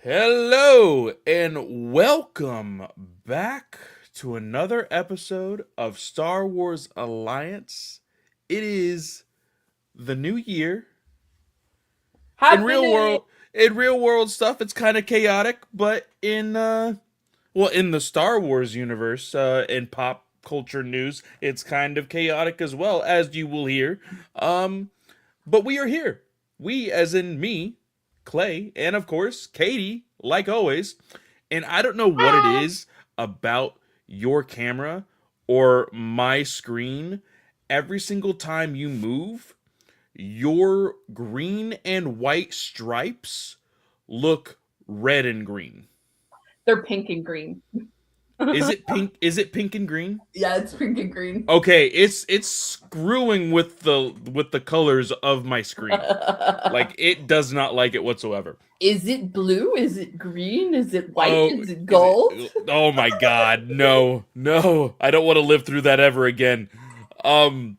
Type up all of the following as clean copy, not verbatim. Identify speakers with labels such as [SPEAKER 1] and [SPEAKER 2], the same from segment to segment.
[SPEAKER 1] Hello and welcome back to another episode of Star Wars Alliance. It is the new year. In
[SPEAKER 2] Happy
[SPEAKER 1] real
[SPEAKER 2] New Year.
[SPEAKER 1] world in real world stuff it's kind of chaotic, but in the Star Wars universe, in pop culture news, it's kind of chaotic as well, as you will hear. Um but we are here. We, as in me, Clay, and of course, Katie, like always. And I don't know what it
[SPEAKER 2] Ah.
[SPEAKER 1] is about your camera or my screen. Every single time you move, your green and white stripes look red and green.
[SPEAKER 2] They're pink and green.
[SPEAKER 1] Is it pink? Is it pink and green?
[SPEAKER 2] Yeah, it's pink and green.
[SPEAKER 1] Okay, it's screwing with the colors of my screen. Like, it does not like it whatsoever.
[SPEAKER 2] Is it blue? Is it green? Is it white?
[SPEAKER 1] Oh,
[SPEAKER 2] Is it
[SPEAKER 1] is it?
[SPEAKER 2] gold?
[SPEAKER 1] Oh my God, no, no! I don't want to live through that ever again. Um,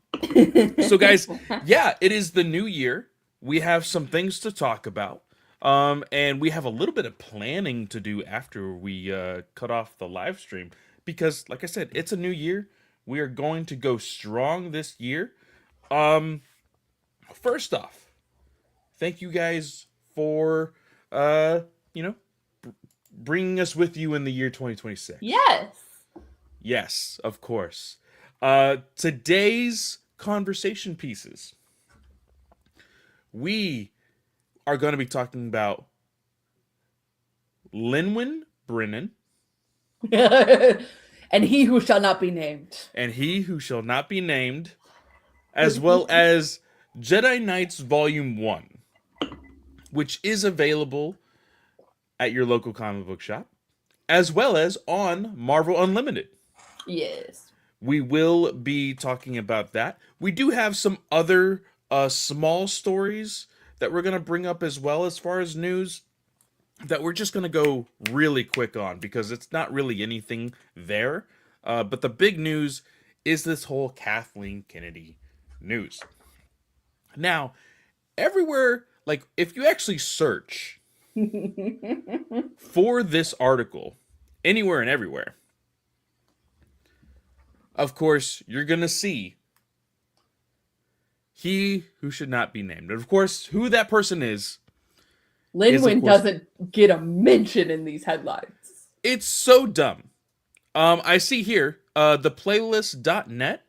[SPEAKER 1] so guys, yeah, it is the new year. We have some things to talk about. And we have a little bit of planning to do after we cut off the live stream because, like I said, it's a new year. We are going to go strong this year. Um, First off, thank you guys for uh, you know, bringing us with you in the year 2026.
[SPEAKER 2] Yes.
[SPEAKER 1] Yes, of course. Today's conversation pieces. We are going to be talking about Lynwen, Brennan,
[SPEAKER 2] And he who shall not be named.
[SPEAKER 1] and He Who Shall Not Be Named, as well as Jedi Knights Volume 1, which is available at your local comic book shop, as well as on Marvel Unlimited.
[SPEAKER 2] Yes.
[SPEAKER 1] We will be talking about that. We do have some other small stories that we're going to bring up as well as far as news that we're just going to go really quick on because it's not really anything there. But the big news is this whole Kathleen Kennedy news. Now, everywhere, like if you actually search for this article anywhere and everywhere, of course, you're going to see He Who Should Not Be Named. And of course, who that person is of
[SPEAKER 2] Lynwen
[SPEAKER 1] course,
[SPEAKER 2] doesn't get a mention in these headlines.
[SPEAKER 1] it's so dumb. I see here, the playlist.net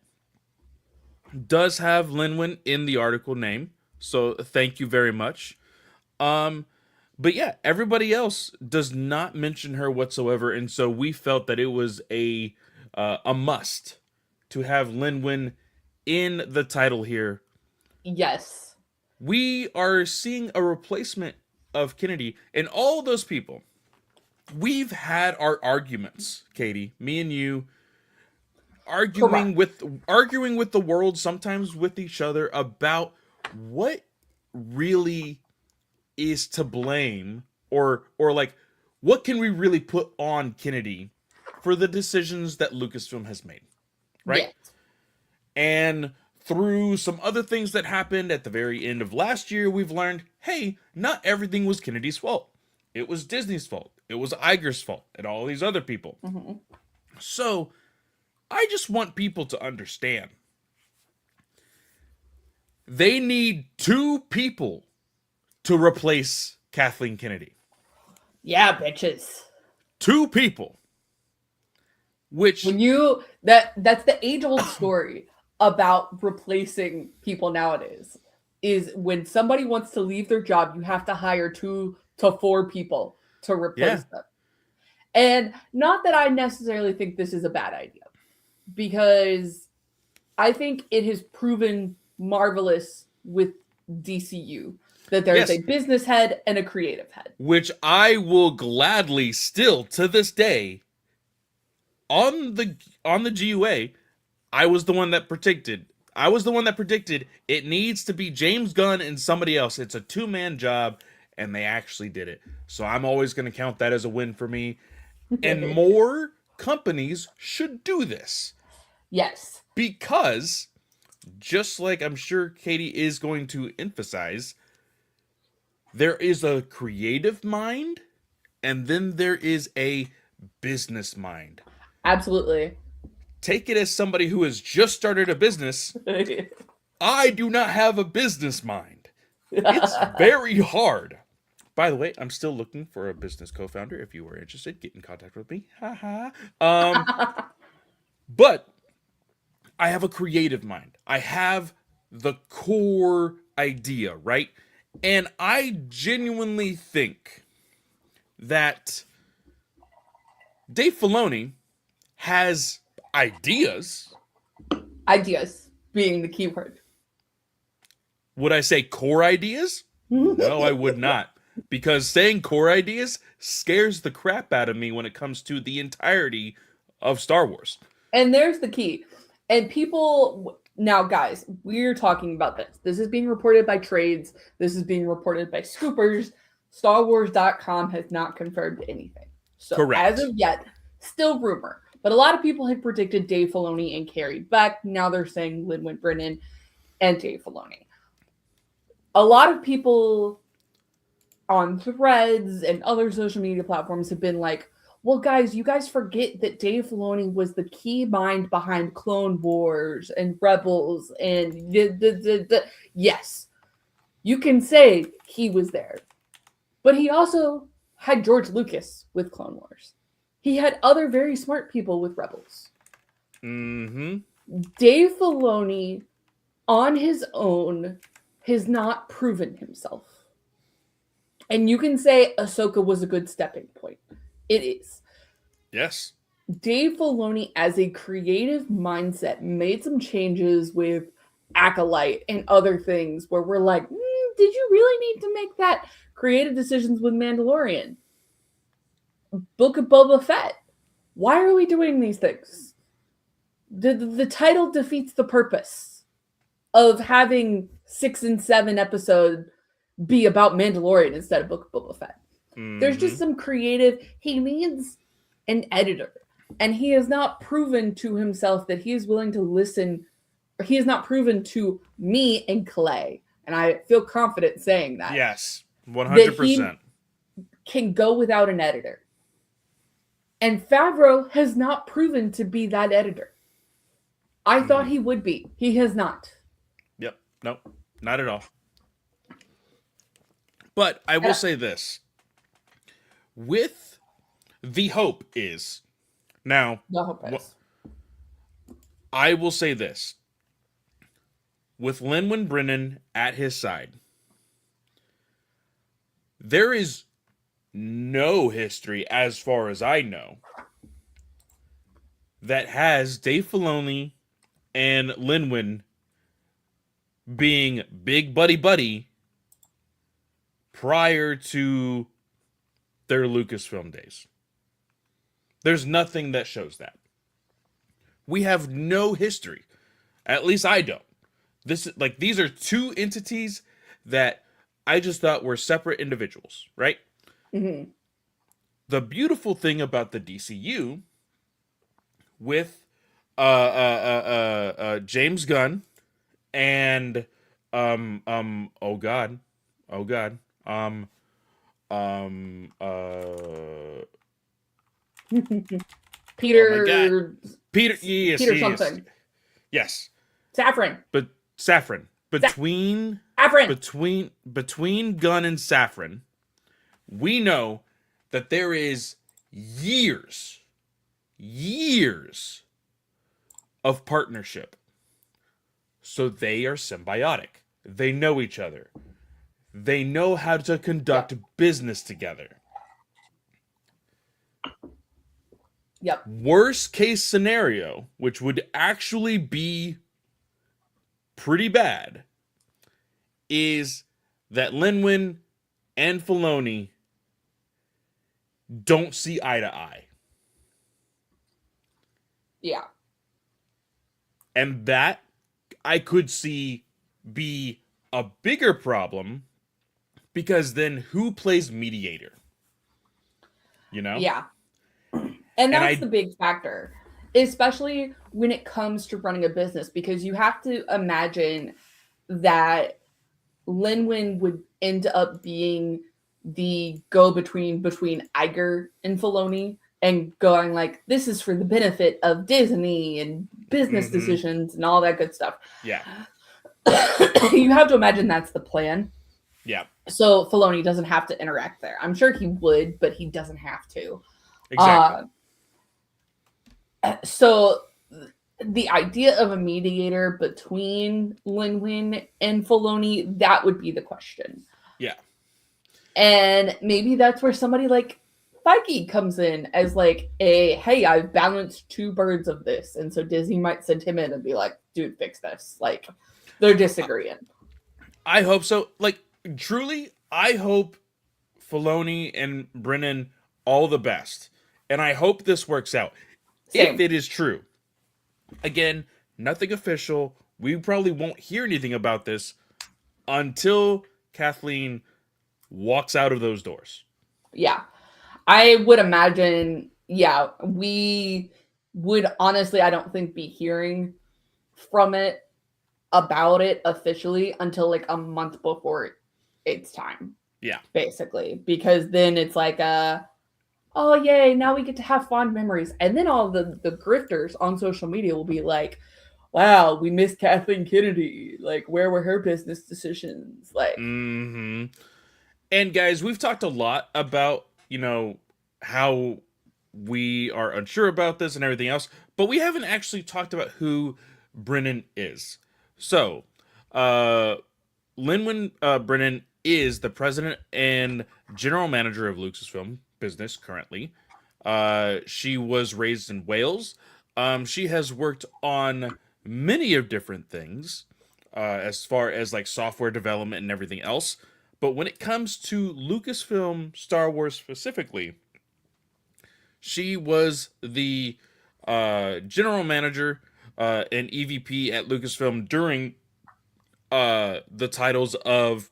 [SPEAKER 1] does have Lynwen in the article name. So thank you very much. Um, but yeah, everybody else does not mention her whatsoever. And so we felt that it was a must to have Lynwen in the title here.
[SPEAKER 2] Yes.
[SPEAKER 1] We are seeing a replacement of Kennedy, and all those people. We've had our arguments, Katie, me and you,
[SPEAKER 2] Correct.
[SPEAKER 1] arguing with the world, sometimes with each other, about what really is to blame, or like what can we really put on Kennedy for the decisions that Lucasfilm has made, right?
[SPEAKER 2] Yes.
[SPEAKER 1] And through some other things that happened at the very end of last year, we've learned, hey, not everything was Kennedy's fault. It was Disney's fault. It was Iger's fault, and all these other people.
[SPEAKER 2] Mm-hmm.
[SPEAKER 1] So I just want people to understand. They need two people to replace Kathleen Kennedy.
[SPEAKER 2] Yeah, bitches.
[SPEAKER 1] Two people. Which,
[SPEAKER 2] When you that's the age-old story about replacing people nowadays is when somebody wants to leave their job, you have to hire 2 to 4 people to
[SPEAKER 1] yeah,
[SPEAKER 2] replace them. And not that I necessarily think this is a bad idea, because I think it has proven marvelous with DCU that there is
[SPEAKER 1] yes,
[SPEAKER 2] a business head and a creative head.
[SPEAKER 1] which I will gladly still to this day on the GUA, I was the one that predicted. I was the one that predicted it needs to be James Gunn and somebody else. It's a two-man job, and they actually did it. So I'm always going to count that as a win for me. And more companies should do this
[SPEAKER 2] Yes.
[SPEAKER 1] because, just like I'm sure Katie is going to emphasize, there is a creative mind and then there is a business mind.
[SPEAKER 2] Absolutely.
[SPEAKER 1] Take it as somebody who has just started a business. I do not have a business mind. It's very hard. By the way, I'm still looking for a business co-founder. If you are interested, get in contact with me. But I have a creative mind. I have the core idea, right? And I genuinely think that Dave Filoni has ideas.
[SPEAKER 2] Ideas being the key word.
[SPEAKER 1] Would I say core ideas? No, I would not. Because saying core ideas scares the crap out of me when it comes to the entirety of Star Wars.
[SPEAKER 2] And there's the key. And people, now guys, we're talking about this. This is being reported by trades. This is being reported by scoopers. StarWars.com has not confirmed anything. So
[SPEAKER 1] Correct.
[SPEAKER 2] as of yet, still rumor. But a lot of people had predicted Dave Filoni and Carrie Beck. Now they're saying Lynwen, Brennan, and Dave Filoni. A lot of people on Threads and other social media platforms have been like, well, guys, you guys forget that Dave Filoni was the key mind behind Clone Wars and Rebels and yes, you can say he was there. But he also had George Lucas with Clone Wars. He had other very smart people with Rebels.
[SPEAKER 1] Mm-hmm.
[SPEAKER 2] Dave Filoni, on his own, has not proven himself. And you can say Ahsoka was a good stepping point. It is.
[SPEAKER 1] Yes.
[SPEAKER 2] Dave Filoni, as a creative mindset, made some changes with Acolyte and other things where we're like, did you really need to make that creative decisions with Mandalorian? Book of Boba Fett. Why are we doing these things? The title defeats the purpose of having 6 and 7 episodes be about Mandalorian instead of Book of Boba Fett. Mm-hmm. There's just some creative. He needs an editor, and he has not proven to himself that he is willing to listen. Or he has not proven to me and Clay, and I feel confident saying that.
[SPEAKER 1] Yes, 100%.
[SPEAKER 2] Can go without an editor. And Favreau has not proven to be that editor. I thought he would be. He has not.
[SPEAKER 1] Yep. Nope. Not at all. But I will say this. With the hope is... Now,
[SPEAKER 2] the hope is.
[SPEAKER 1] I will say this. With Lynwen Brennan at his side, there is no history, as far as I know, that has Dave Filoni and Lynwen being big buddy prior to their Lucasfilm days. There's nothing that shows that. We have no history. At least I don't. These are two entities that I just thought were separate individuals, right?
[SPEAKER 2] Mm-hmm.
[SPEAKER 1] The beautiful thing about the DCU with James Gunn and oh god
[SPEAKER 2] Peter
[SPEAKER 1] yes,
[SPEAKER 2] Peter something.
[SPEAKER 1] Yes.
[SPEAKER 2] Safran.
[SPEAKER 1] But Safran. Between Gunn and Safran, we know that there is years of partnership. So they are symbiotic. They know each other. They know how to conduct business together.
[SPEAKER 2] Yep.
[SPEAKER 1] Worst case scenario, which would actually be pretty bad, is that Lynwen and Filoni don't see eye to eye.
[SPEAKER 2] Yeah.
[SPEAKER 1] And that I could see be a bigger problem, because then who plays mediator? You know?
[SPEAKER 2] Yeah. And that's the big factor, especially when it comes to running a business, because you have to imagine that Lynwen would end up being the go-between between Iger and Filoni and going like, this is for the benefit of Disney and business decisions and all that good stuff.
[SPEAKER 1] Yeah.
[SPEAKER 2] You have to imagine that's the plan.
[SPEAKER 1] Yeah.
[SPEAKER 2] So Filoni doesn't have to interact there. I'm sure he would, but he doesn't have to.
[SPEAKER 1] Exactly.
[SPEAKER 2] So the idea of a mediator between Lynwen and Filoni, that would be the question.
[SPEAKER 1] Yeah.
[SPEAKER 2] And maybe that's where somebody like Feige comes in as like hey, I've balanced two birds of this. And so Disney might send him in and be like, dude, fix this. Like, they're disagreeing.
[SPEAKER 1] I hope so. Like, truly, I hope Filoni and Brennan all the best. And I hope this works out.
[SPEAKER 2] Same.
[SPEAKER 1] If it is true. Again, nothing official. We probably won't hear anything about this until Kathleen walks out of those doors.
[SPEAKER 2] Yeah. I would imagine, yeah, we would honestly, I don't think, be hearing about it officially until like a month before it's time.
[SPEAKER 1] Yeah.
[SPEAKER 2] Basically. Because then it's like, oh, yay, now we get to have fond memories. And then all the grifters on social media will be like, wow, we missed Kathleen Kennedy. Like, where were her business decisions? Like,
[SPEAKER 1] And guys, we've talked a lot about, how we are unsure about this and everything else, but we haven't actually talked about who Brennan is. So, Lynwen Brennan is the president and general manager of Lucasfilm business currently. She was raised in Wales. She has worked on many of different things, as far as like software development and everything else. But when it comes to Lucasfilm Star Wars specifically, she was the general manager and EVP at Lucasfilm during the titles of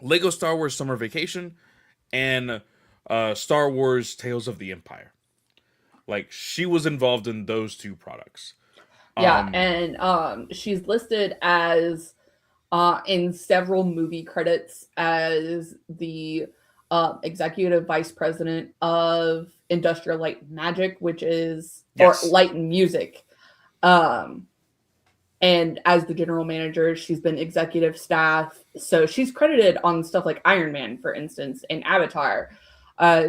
[SPEAKER 1] Lego Star Wars Summer Vacation and Star Wars Tales of the Empire. Like, she was involved in those two products.
[SPEAKER 2] Yeah, and she's listed as in several movie credits as the executive vice president of Industrial Light and Magic, which is or Light and Music. And as the general manager, she's been executive staff. So she's credited on stuff like Iron Man, for instance, and Avatar,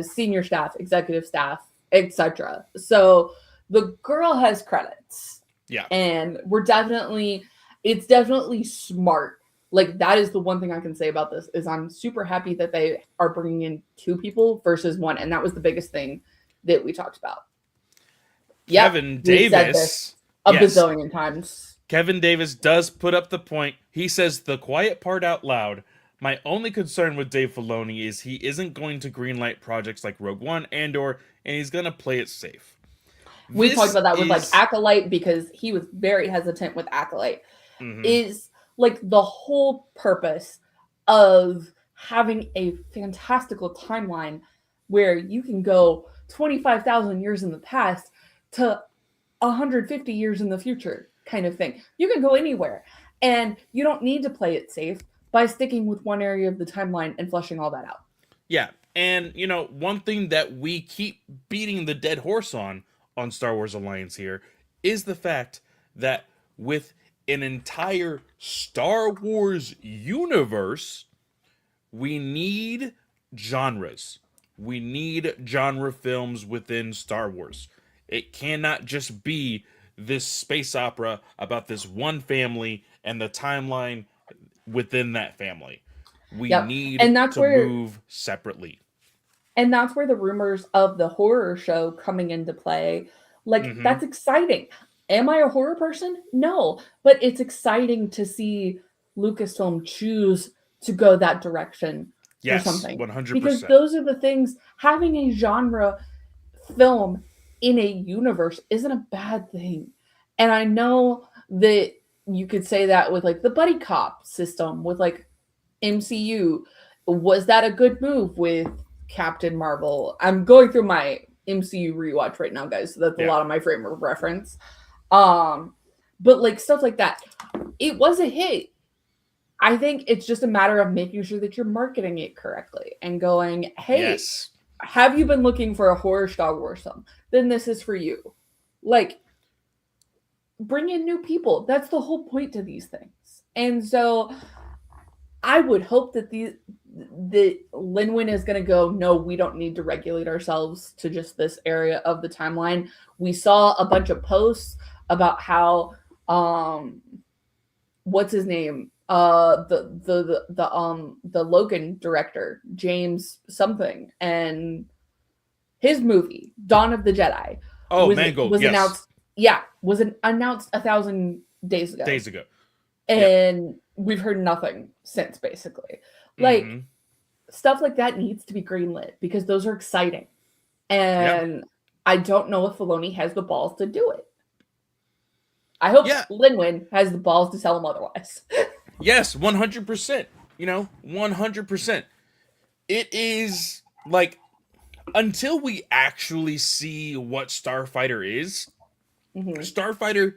[SPEAKER 2] senior staff, executive staff, etc. So the girl has credits.
[SPEAKER 1] Yeah.
[SPEAKER 2] And it's definitely smart. Like, that is the one thing I can say about this is I'm super happy that they are bringing in two people versus one. And that was the biggest thing that we talked about.
[SPEAKER 1] Kevin Davis.
[SPEAKER 2] A bazillion times.
[SPEAKER 1] Kevin Davis does put up the point. He says the quiet part out loud. My only concern with Dave Filoni is he isn't going to greenlight projects like Rogue One, Andor, and he's going to play it safe.
[SPEAKER 2] We talked about that with like Acolyte because he was very hesitant with Acolyte. Is like the whole purpose of having a fantastical timeline where you can go 25,000 years in the past to 150 years in the future kind of thing. You can go anywhere and you don't need to play it safe by sticking with one area of the timeline and fleshing all that out.
[SPEAKER 1] Yeah. And, one thing that we keep beating the dead horse on Star Wars Alliance here is the fact that with an entire Star Wars universe, we need genres. We need genre films within Star Wars. It cannot just be this space opera about this one family and the timeline within that family. We need to move separately.
[SPEAKER 2] And that's where the rumors of the horror show coming into play. Like, that's exciting. Am I a horror person? No. But it's exciting to see Lucasfilm choose to go that direction for something. 100%. Because those are the things, having a genre film in a universe isn't a bad thing. And I know that you could say that with like the buddy cop system with like MCU. Was that a good move with Captain Marvel? I'm going through my MCU rewatch right now, guys, so that's a lot of my frame of reference. But like stuff like that, it was a hit. I think it's just a matter of making sure that you're marketing it correctly and going, hey,
[SPEAKER 1] Yes.
[SPEAKER 2] have you been looking for a horror Star Wars film? Then this is for you. Like, bring in new people. That's the whole point to these things. And so I would hope that the Lynwen is going to go, no, we don't need to regulate ourselves to just this area of the timeline. We saw a bunch of posts about how what's his name? The Logan director, James something, and his movie, Dawn of the Jedi,
[SPEAKER 1] Oh, Mangold,
[SPEAKER 2] was
[SPEAKER 1] yes.
[SPEAKER 2] announced. Yeah, was announced 1,000 days ago.
[SPEAKER 1] Days ago.
[SPEAKER 2] And we've heard nothing since, basically. Like, stuff like that needs to be greenlit because those are exciting. And I don't know if Filoni has the balls to do it. I hope Lynwen has the balls to tell him otherwise.
[SPEAKER 1] Yes, 100%. 100%. It is, like, until we actually see what Starfighter is, Starfighter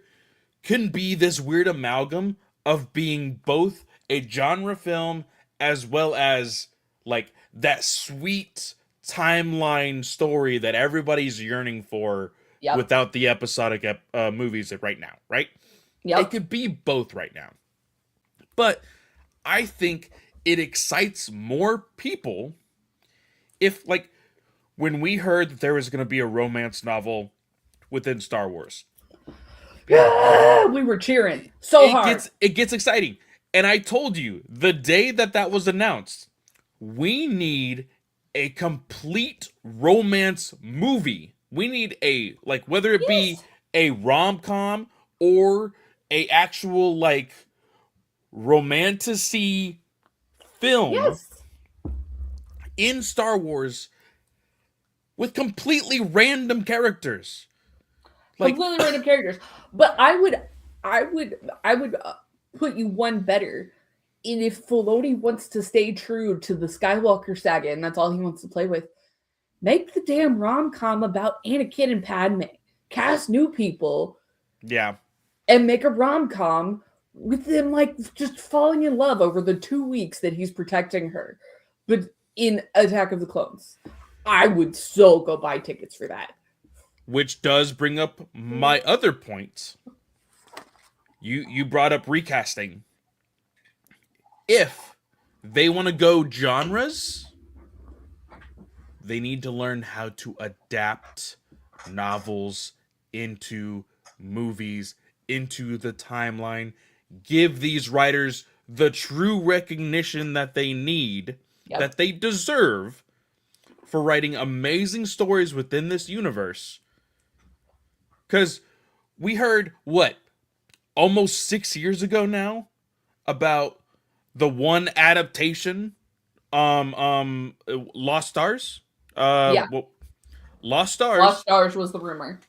[SPEAKER 1] can be this weird amalgam of being both a genre film as well as, like, that sweet timeline story that everybody's yearning for without the episodic movies right now, right? It could be both right now. But I think it excites more people if, like, when we heard that there was going to be a romance novel within Star Wars.
[SPEAKER 2] Yeah, we were cheering so hard.
[SPEAKER 1] It gets exciting. And I told you, the day that was announced, we need a complete romance movie. We need a, like, whether it be a rom-com or a actual, like, romantasy film in Star Wars with completely random characters.
[SPEAKER 2] Like, completely random characters. But I would put you one better. And if Filoni wants to stay true to the Skywalker saga and that's all he wants to play with, make the damn rom-com about Anakin and Padme. Cast new people.
[SPEAKER 1] Yeah.
[SPEAKER 2] And make a rom-com with them, like, just falling in love over the 2 weeks that he's protecting her. But in Attack of the Clones. I would so go buy tickets for that.
[SPEAKER 1] Which does bring up my other point. You brought up recasting. If they want to go genres, they need to learn how to adapt novels into movies, into the timeline. Give these writers the true recognition that they need, that they deserve, for writing amazing stories within this universe. Because we heard, almost 6 years ago now, about the one adaptation, Lost Stars? Lost Stars.
[SPEAKER 2] Lost Stars was the rumor.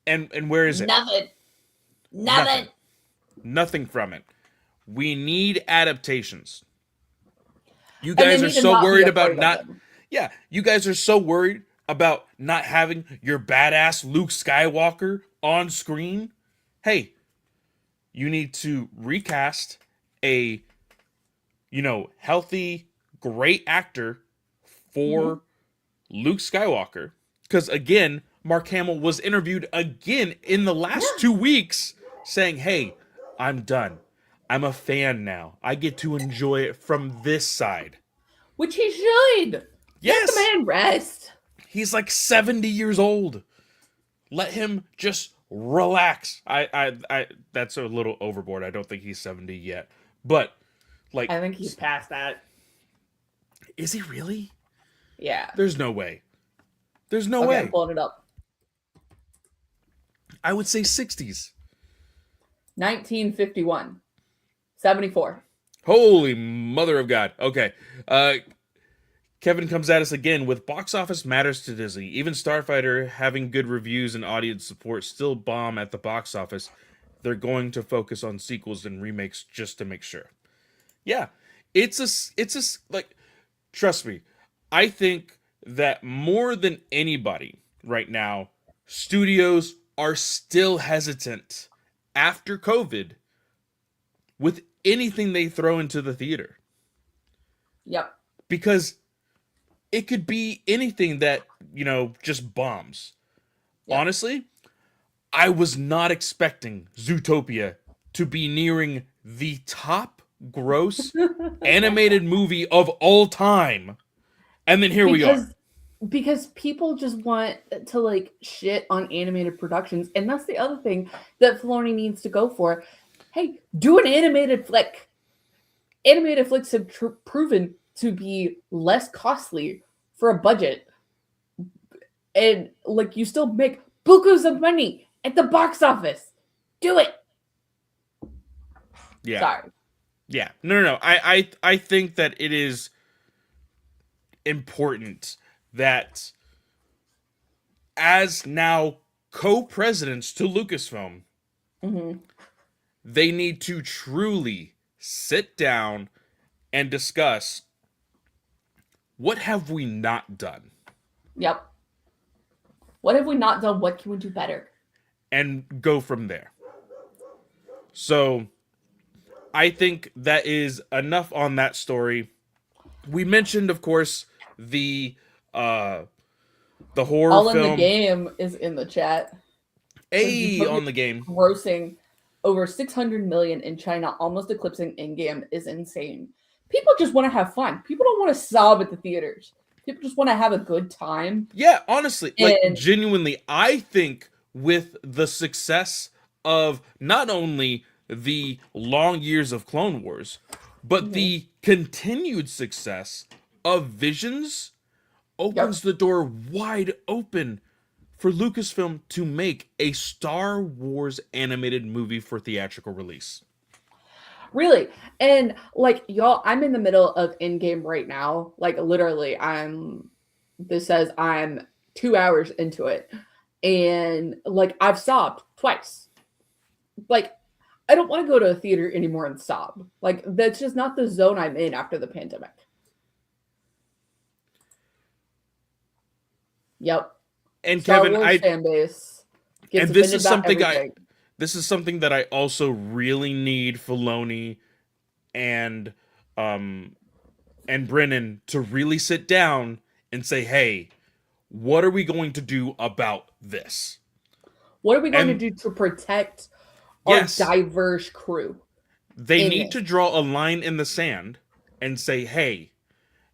[SPEAKER 1] And where is it?
[SPEAKER 2] Nothing.
[SPEAKER 1] Nothing from it. We need adaptations. You guys are so worried about you guys are so worried about not having your badass Luke Skywalker on screen. Hey, you need to recast a, healthy, great actor for Luke Skywalker. Because, again, Mark Hamill was interviewed again in the last 2 weeks saying, hey, I'm done. I'm a fan now. I get to enjoy it from this side.
[SPEAKER 2] Which he should.
[SPEAKER 1] Yes.
[SPEAKER 2] Let the man rest.
[SPEAKER 1] He's like 70 years old. Let him just relax. I that's a little overboard. I don't think he's 70 yet. But, like,
[SPEAKER 2] I think he's past that.
[SPEAKER 1] Is he really?
[SPEAKER 2] Yeah.
[SPEAKER 1] There's no way. There's no way.
[SPEAKER 2] I'm pulling it up.
[SPEAKER 1] I would say 60s.
[SPEAKER 2] 1951. 74.
[SPEAKER 1] Holy mother of God. Okay. Kevin comes at us again with box office matters to Disney. Even Starfighter having good reviews and audience support still bomb at the box office. They're going to focus on sequels and remakes just to make sure. Yeah. It's like, trust me. I think that more than anybody right now, studios are still hesitant after COVID with anything they throw into the theater.
[SPEAKER 2] Yep.
[SPEAKER 1] Because it could be anything that, just bombs.
[SPEAKER 2] Yep.
[SPEAKER 1] Honestly, I was not expecting Zootopia to be nearing the top gross animated movie of all time. And then here we are.
[SPEAKER 2] Because people just want to like shit on animated productions, and that's the other thing that Filoni needs to go for. Hey, do an animated flick. Animated flicks have proven to be less costly for a budget, and like you still make bukus of money at the box office. Do it.
[SPEAKER 1] Yeah.
[SPEAKER 2] Sorry.
[SPEAKER 1] Yeah. No. I think that it is important that as now co-presidents to Lucasfilm, they need to truly sit down and discuss what have we not done.
[SPEAKER 2] Yep. What have we not done? What can we do better?
[SPEAKER 1] And go from there. So I think that is enough on that story. We mentioned, of course, the horror
[SPEAKER 2] All
[SPEAKER 1] film.
[SPEAKER 2] in the Game is in the chat.
[SPEAKER 1] A on the game.
[SPEAKER 2] Grossing over 600 million in China, almost eclipsing Endgame, is insane. People just want to have fun. People don't want to sob at the theaters. People just want to have a good time.
[SPEAKER 1] Yeah, honestly, like genuinely, I think with the success of not only the long years of Clone Wars, but the continued success of Visions opens the door wide open for Lucasfilm to make a Star Wars animated movie for theatrical release.
[SPEAKER 2] Really. And like y'all, I'm in the middle of Endgame right now. Like literally, this says I'm 2 hours into it. And like I've sobbed twice. Like I don't want to go to a theater anymore and sob. Like that's just not the zone I'm in after the pandemic. Yep.
[SPEAKER 1] And
[SPEAKER 2] Star
[SPEAKER 1] Kevin,
[SPEAKER 2] Wars fan base gets
[SPEAKER 1] and this is
[SPEAKER 2] offended about
[SPEAKER 1] something
[SPEAKER 2] everything.
[SPEAKER 1] this is something that I also really need Filoni and Brennan to really sit down and say, hey, what are we going to do about this?
[SPEAKER 2] What are we going to do to protect our diverse crew?
[SPEAKER 1] They need to draw a line in the sand and say, hey,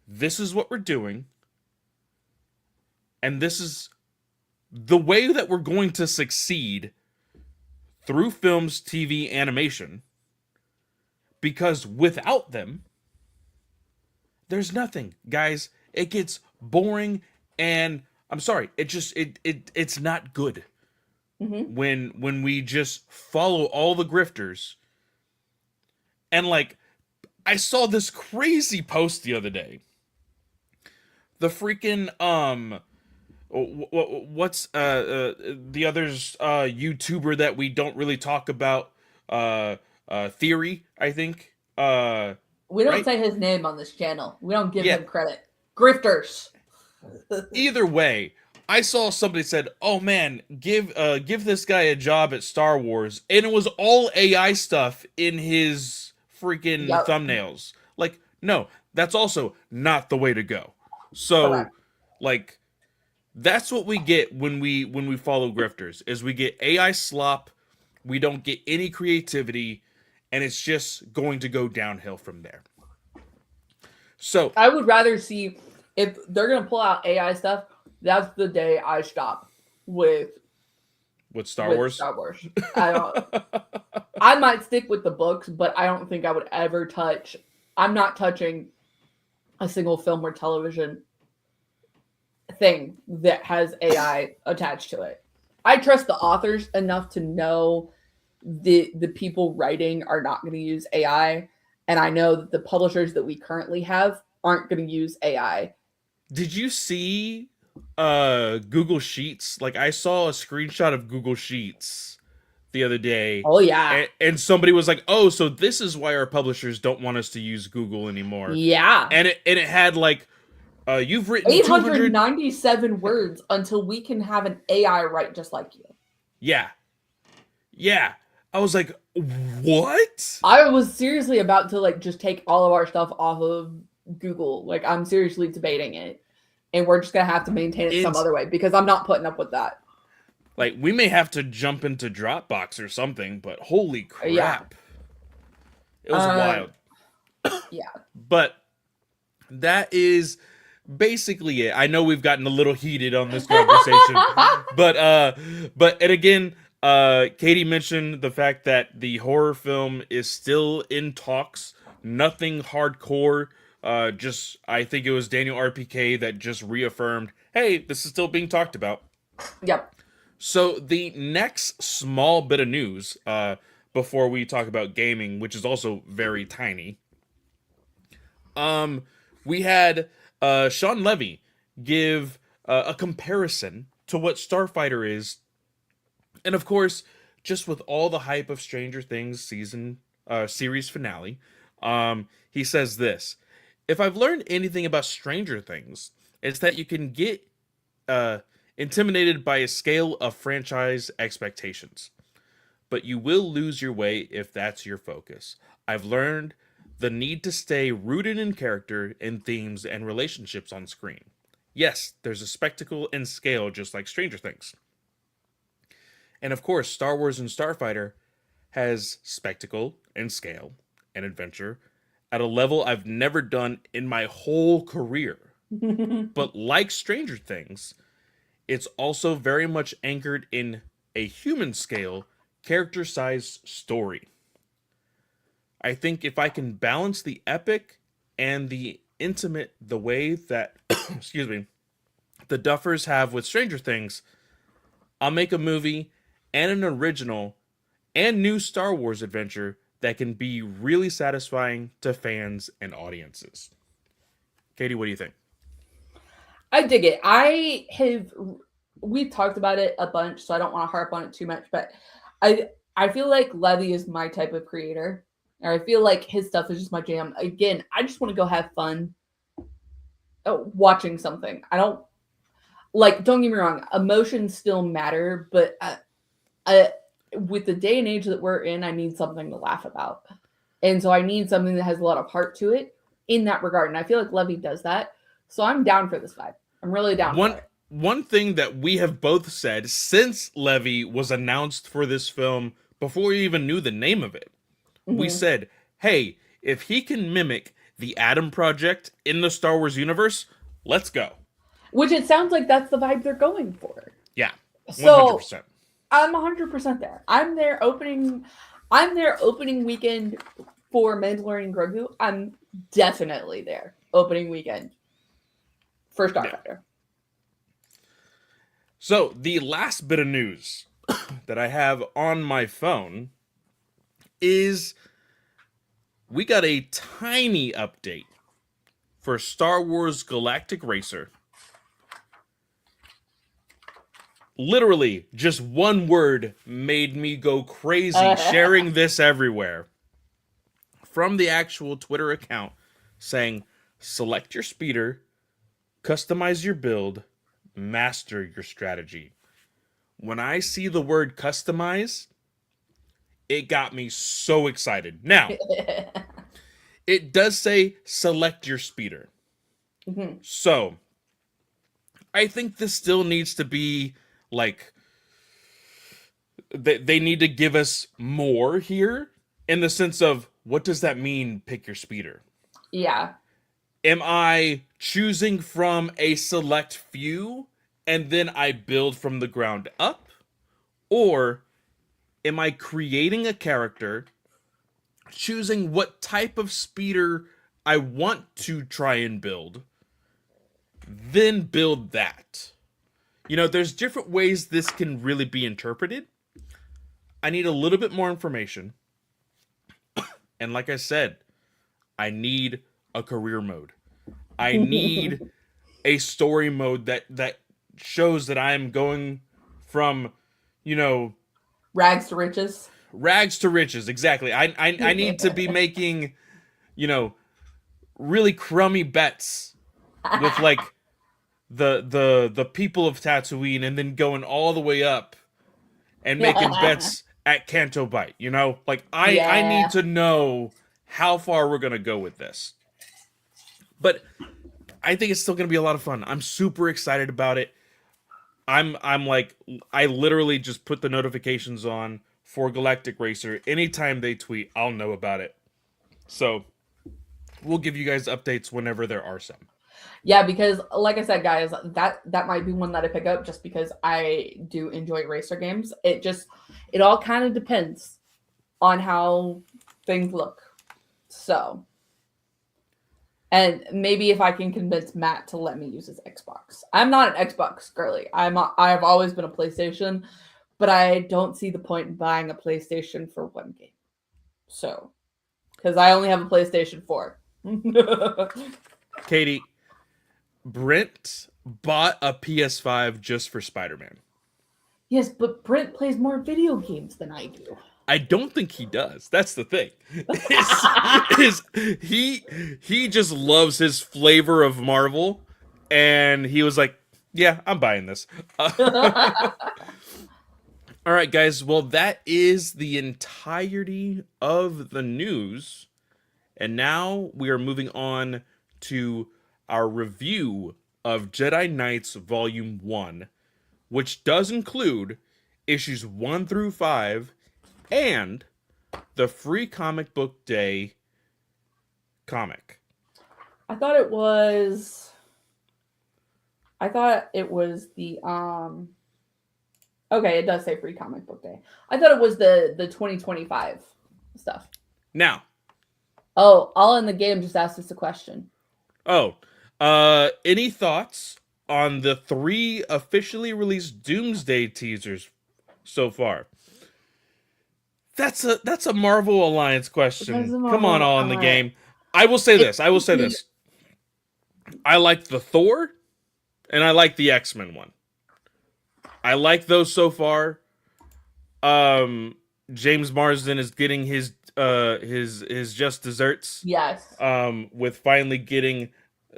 [SPEAKER 1] this is what we're doing. And this is the way that we're going to succeed through films, TV, animation. Because without them, there's nothing, guys. It gets boring, and I'm sorry, it's not good. When we just follow all the grifters. And like, I saw this crazy post the other day. The freaking what's the other's YouTuber that we don't really talk about, Theory, I think.
[SPEAKER 2] We don't say his name on this channel. We don't give him credit. Grifters.
[SPEAKER 1] Either way, I saw somebody said, "Oh man, give this guy a job at Star Wars," and it was all AI stuff in his freaking thumbnails. Like, no, that's also not the way to go. So, like, that's what we get when we follow grifters. Is we get AI slop, we don't get any creativity, and it's just going to go downhill from there. So
[SPEAKER 2] I would rather see, if they're gonna pull out AI stuff, that's the day I stop with
[SPEAKER 1] Star Wars.
[SPEAKER 2] Star Wars. I might stick with the books, but I don't think I would ever touch. I'm not touching a single film or television thing that has AI attached to it. I trust the authors enough to know the people writing are not going to use AI, and I know that the publishers that we currently have aren't going to use AI.
[SPEAKER 1] Did you see Google Sheets? Like, I saw a screenshot of Google Sheets the other day.
[SPEAKER 2] Oh yeah.
[SPEAKER 1] And somebody was like, "Oh, so this is why our publishers don't want us to use Google anymore."
[SPEAKER 2] Yeah.
[SPEAKER 1] And it had like you've written
[SPEAKER 2] 897 words until we can have an AI write just like you.
[SPEAKER 1] Yeah. I was like, what?
[SPEAKER 2] I was seriously about to like just take all of our stuff off of Google. Like I'm seriously debating it. And we're just gonna have to maintain it some
[SPEAKER 1] It's
[SPEAKER 2] other way because I'm not putting up with that.
[SPEAKER 1] like we may have to jump into Dropbox or something, but holy
[SPEAKER 2] Yeah.
[SPEAKER 1] crap. It was
[SPEAKER 2] Uh
[SPEAKER 1] wild.
[SPEAKER 2] yeah.
[SPEAKER 1] But that is basically it. I know we've gotten a little heated on this conversation, but and again, Katie mentioned the fact that the horror film is still in talks. Nothing hardcore. Just I think it was Daniel RPK that just reaffirmed, hey, this is still being talked about.
[SPEAKER 2] Yep.
[SPEAKER 1] So the next small bit of news, before we talk about gaming, which is also very tiny, we had Sean Levy give a comparison to what Starfighter is, and of course, just with all the hype of Stranger Things series finale, he says this: "If I've learned anything about Stranger Things, it's that you can get uh, intimidated by a scale of franchise expectations, but you will lose your way if that's your focus. I've learned the need to stay rooted in character and themes and relationships on screen. Yes, there's a spectacle and scale just like Stranger Things. And of course, Star Wars and Starfighter has spectacle and scale and adventure at a level I've never done in my whole career. But like Stranger Things, it's also very much anchored in a human scale, character sized story. I think if I can balance the epic and the intimate the way that, excuse me, the Duffers have with Stranger Things, I'll make a movie and an original and new Star Wars adventure that can be really satisfying to fans and audiences. Katie, what do you think?
[SPEAKER 2] I dig it. We've talked about it a bunch, so I don't want to harp on it too much, but I feel like Levy is my type of creator. Or I feel like his stuff is just my jam. Again, I just want to go have fun watching something. I don't like, don't get me wrong, emotions still matter, but with the day and age that we're in, I need something to laugh about. And so I need something that has a lot of heart to it in that regard. And I feel like Levy does that. So I'm down for this vibe. I'm really down
[SPEAKER 1] One
[SPEAKER 2] for it.
[SPEAKER 1] one thing that we have both said since Levy was announced for this film before we even knew the name of it, we
[SPEAKER 2] Mm-hmm.
[SPEAKER 1] said, hey, if he can mimic the Adam Project in the Star Wars universe, let's go.
[SPEAKER 2] Which it sounds like that's the vibe they're going for.
[SPEAKER 1] Yeah,
[SPEAKER 2] So
[SPEAKER 1] 100%.
[SPEAKER 2] I'm 100% there. I'm there opening weekend for Mandalorian and Grogu. I'm definitely there opening weekend for
[SPEAKER 1] Yeah.
[SPEAKER 2] Starfighter.
[SPEAKER 1] So, the last bit of news that I have on my phone is we got a tiny update for Star Wars Galactic Racer. Literally, just one word made me go crazy sharing this everywhere. From the actual Twitter account saying, select your speeder, customize your build, master your strategy. When I see the word customize, it got me so excited. Now, it does say select your speeder.
[SPEAKER 2] Mhm.
[SPEAKER 1] So, I think this still needs to be like they need to give us more here in the sense of what does that mean, pick your speeder?
[SPEAKER 2] Yeah.
[SPEAKER 1] Am I choosing from a select few and then I build from the ground up? Or am I creating a character, choosing what type of speeder I want to try and build, then build that? You know, there's different ways this can really be interpreted. I need a little bit more information. And like I said, I need a career mode. I need a story mode that shows that I'm going from, you know,
[SPEAKER 2] Rags to riches.
[SPEAKER 1] rags to riches. Exactly. I need to be making, you know, really crummy bets with like the people of Tatooine and then going all the way up and making bets at Canto Bight, you know? Like I need
[SPEAKER 2] Yeah.
[SPEAKER 1] to know how far we're gonna go with this. But I think it's still gonna be a lot of fun. I'm super excited about it. I'm like I literally just put the notifications on for Galactic Racer. Anytime they tweet, I'll know about it. So we'll give you guys updates whenever there are some.
[SPEAKER 2] Yeah, because like I said, guys, that might be one that I pick up just because I do enjoy racer games. It all kind of depends on how things look. So, and maybe if I can convince Matt to let me use his Xbox. I'm not an Xbox girly. I've always been a PlayStation, but I don't see the point in buying a PlayStation for one game. So, because I only have a PlayStation 4.
[SPEAKER 1] Katie, Brent bought a PS5 just for Spider-Man.
[SPEAKER 2] Yes, but Brent plays more video games than I do.
[SPEAKER 1] I don't think he does. That's the thing. He just loves his flavor of Marvel, and he was like, "Yeah, I'm buying this." All right, guys. Well, that is the entirety of the news, and now we are moving on to our review of Jedi Knights Volume 1, which does include issues 1 through 5 and the free comic book day comic.
[SPEAKER 2] I thought it was. I thought it was the Okay, it does say free comic book day. I thought it was the 2025 stuff.
[SPEAKER 1] Now,
[SPEAKER 2] Oh, all in the game just asked us a question.
[SPEAKER 1] any thoughts on the 3 officially released Doomsday teasers so far? That's a Marvel Alliance question. Come on, all in the game. I will say this. I will say this. I like the Thor, and I like the X-Men one. I like those so far. James Marsden is getting his just desserts.
[SPEAKER 2] Yes.
[SPEAKER 1] With finally getting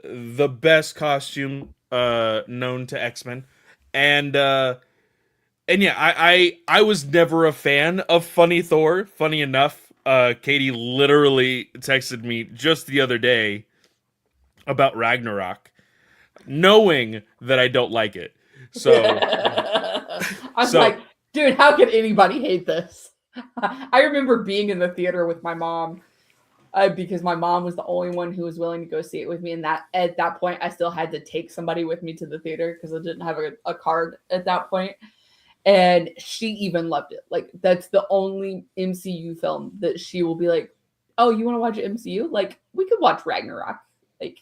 [SPEAKER 1] the best costume known to X-Men, and yeah, I was never a fan of Funny Thor. Funny enough, Katie literally texted me just the other day about Ragnarok, knowing that I don't like it. So
[SPEAKER 2] I was like, dude, how can anybody hate this? I remember being in the theater with my mom because my mom was the only one who was willing to go see it with me. And that at that point, I still had to take somebody with me to the theater because I didn't have a card at that point. And she even loved it. Like, that's the only MCU film that she will be like, oh, you want to watch MCU? Like, we could watch Ragnarok. Like,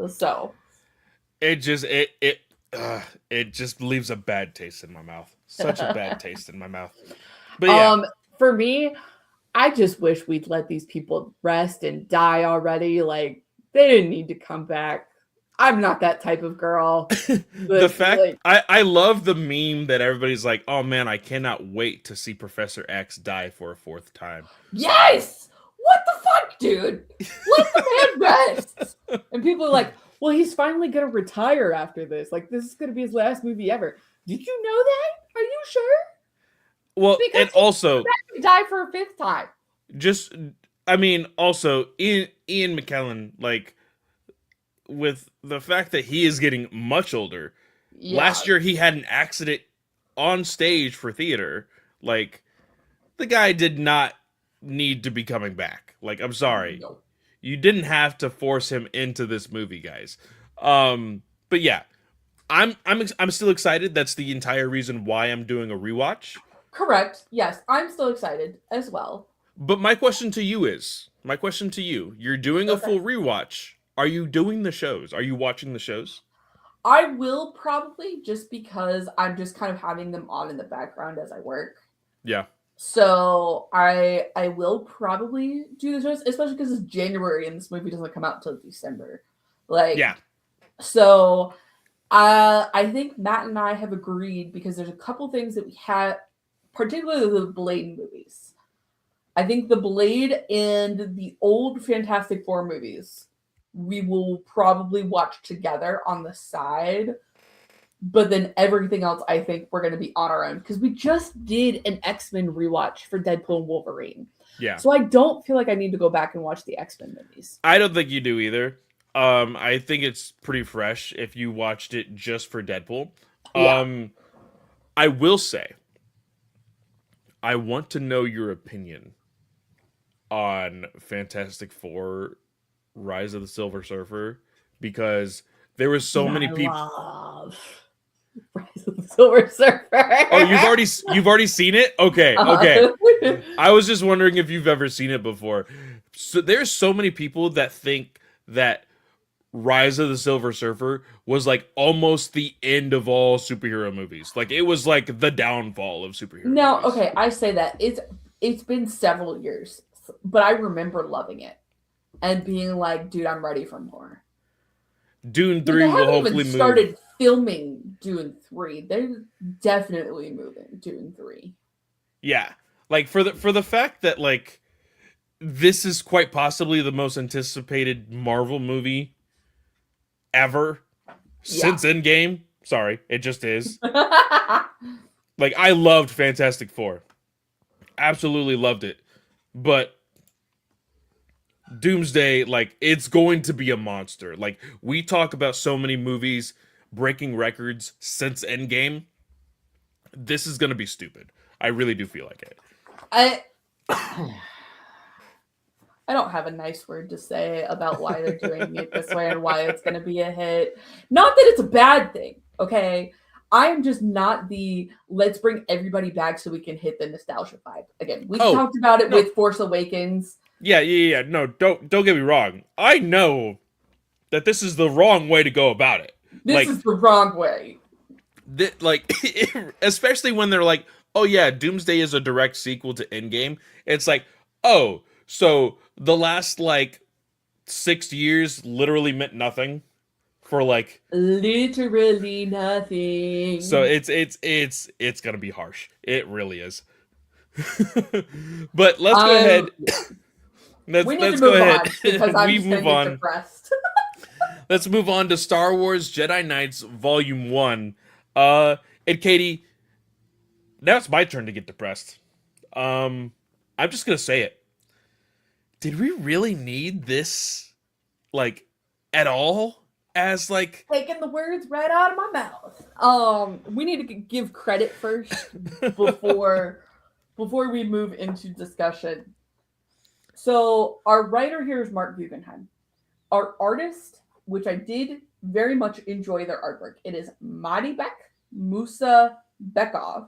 [SPEAKER 2] so.
[SPEAKER 1] it just leaves a bad taste in my mouth. Such a bad taste in my mouth. But yeah.
[SPEAKER 2] For me, I just wish we'd let these people rest and die already. Like, they didn't need to come back. I'm not that type of girl.
[SPEAKER 1] The fact, like, I love the meme that everybody's like, oh man, I cannot wait to see Professor X die for a 4th time.
[SPEAKER 2] Yes! What the fuck, dude? Let the man rest. And people are like, well, he's finally going to retire after this. Like, this is going to be his last movie ever. Did you know that? Are you sure?
[SPEAKER 1] Well, because and also
[SPEAKER 2] die for a 5th time.
[SPEAKER 1] Just, I mean, also Ian McKellen, like, with the fact that he is getting much older. Yeah. Last year he had an accident on stage for theater. Like, the guy did not need to be coming back. Like, I'm sorry. No. You didn't have to force him into this movie, guys. But yeah, I'm still excited. That's the entire reason why I'm doing a rewatch.
[SPEAKER 2] Correct. Yes, I'm still excited as well.
[SPEAKER 1] But my question to you, you're doing a full rewatch. Are you doing the shows? Are you watching the shows?
[SPEAKER 2] I will probably, just because I'm just kind of having them on in the background as I work.
[SPEAKER 1] Yeah.
[SPEAKER 2] So I will probably do the shows, especially because it's January and this movie doesn't come out until December. Like, yeah. So I think Matt and I have agreed, because there's a couple things that we have, particularly the Blade movies. I think the Blade and the old Fantastic Four movies we will probably watch together on the side, But then everything else, I think we're going to be on our own because we just did an X-Men rewatch for Deadpool and Wolverine.
[SPEAKER 1] Yeah.
[SPEAKER 2] So I don't feel like I need to go back and watch the X-Men movies.
[SPEAKER 1] I don't think you do either. I think it's pretty fresh if you watched it just for Deadpool.
[SPEAKER 2] Yeah.
[SPEAKER 1] I will say, I want to know your opinion on Fantastic Four: Rise of the Silver Surfer, because there was so many people.
[SPEAKER 2] Love Rise of the Silver Surfer.
[SPEAKER 1] Oh, you've already seen it? Okay, okay. I was just wondering if you've ever seen it before. So there's so many people that think that Rise of the Silver Surfer was like almost the end of all superhero movies. Like it was like the downfall of superhero
[SPEAKER 2] No,
[SPEAKER 1] movies.
[SPEAKER 2] okay, I say that. It's been several years, but I remember loving it and being like, dude, I'm ready for more.
[SPEAKER 1] Dune
[SPEAKER 2] They
[SPEAKER 1] 3 will
[SPEAKER 2] haven't
[SPEAKER 1] hopefully
[SPEAKER 2] even
[SPEAKER 1] move.
[SPEAKER 2] started filming Dune 3. They're definitely moving Dune 3.
[SPEAKER 1] Yeah. Like for the fact that like this is quite possibly the most anticipated Marvel movie ever since Endgame. Sorry, it just is. Like I loved Fantastic Four. Absolutely loved it. But Doomsday, like, it's going to be a monster. Like, we talk about so many movies breaking records since Endgame. This is going to be stupid. I really do feel like it.
[SPEAKER 2] I don't have a nice word to say about why they're doing it this way and why it's going to be a hit. Not that it's a bad thing, okay? I am just not the let's bring everybody back so we can hit the nostalgia vibe. Again, we talked about it with Force Awakens.
[SPEAKER 1] Yeah. No, don't get me wrong. I know that this is the wrong way to go about it.
[SPEAKER 2] This is the wrong way.
[SPEAKER 1] Especially when they're like, oh yeah, Doomsday is a direct sequel to Endgame. It's like, oh, so the last like 6 years literally meant nothing for like
[SPEAKER 2] literally nothing.
[SPEAKER 1] So it's gonna be harsh. It really is. But let's go ahead. Let's go ahead.
[SPEAKER 2] Because I'm just gonna get depressed.
[SPEAKER 1] Let's move on to Star Wars Jedi Knights Volume 1. And Katie, now it's my turn to get depressed. I'm just gonna say it. Did we really need this, like, at all? As like
[SPEAKER 2] taking the words right out of my mouth. We need to give credit first before we move into discussion. So our writer here is Mark Guggenheim. Our artist, which I did very much enjoy their artwork, it is Madibek Musa Bekov.